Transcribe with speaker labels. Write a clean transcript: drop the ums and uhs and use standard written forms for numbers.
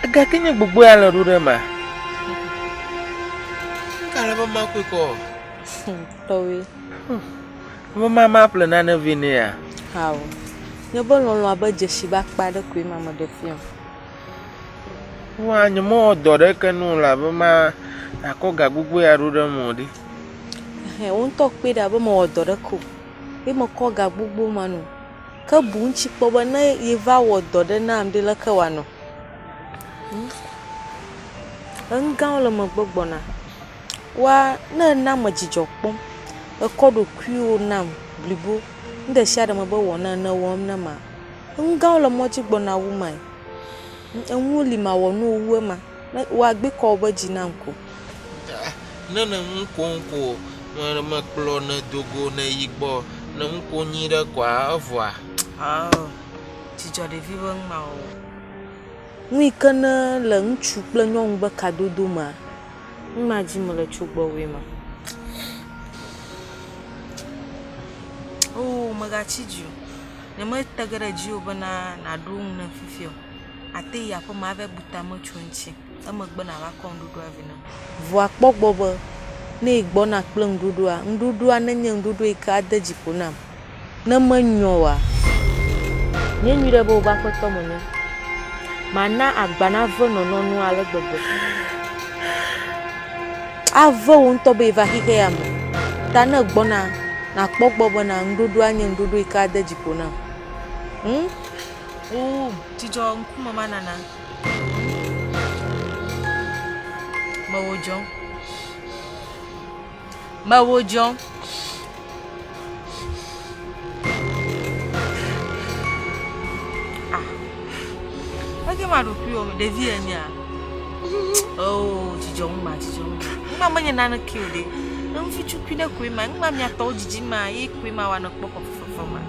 Speaker 1: Aga kenya gbogbo ya la rure ma. Kala ba ma kwe ko.
Speaker 2: Towe.
Speaker 1: Ma plana na vini ya.
Speaker 2: How? Nyo bon lo aba jeshi ba pa de kwe mama de fion.
Speaker 1: Wa nyo mo do de kanu la ba ma akoga gbogbo ya rure mo di.
Speaker 2: Won tok pe da ba mo do de ko. Be mo ko ga gbogbo manu. Ka bu nchi po ba na yeva wo do de na am de la ka wa no. Nga lo mo gbogbo na. Wa na majijo pom. E ko do kwi o nam blibo. Nde shada mo ba wona na wom na ma. Nga lo mo ji gbo na wu mai. Enwuli ma wo no wu ma. Wa gbe ko ba ji na nko.
Speaker 1: Na nko ma kplo na dogo na yigbo na nko nyira kwa avwa.
Speaker 2: Jijo de vivo ma o. Nwi kana le nchu kple nyong ba kadodo ma. Nma ji mo le chugbo we ma. Oh, magachi ju. Ne mo tagara ji obana na dung na fifio. Ate ya po ma ve buta mo chunchi. Ama gbo na wa kon dudu avina. Vwa kpogbo ba. Ne igbo na kple ndudu a. Ndudu a nenye ndudu e ka adaji po nam. Na manyo wa. Nye nyire bo ba ko to mo nya. Mana agbana vo no nu ale gbogbo. Avo won to be va hike ya mo. Ta na gbo na kpogbo bo na ndudu anye ndudu e ka adaji po nam. Oh, jijo nku mama nana. Mawojo. Age ma do pio me de vie anya. Oh, jijo ma. Mama nya nana kill de. Mfichu kwida kwema, ngma mi ato jiji ma, ye kwema wa no kpoko fofo ma.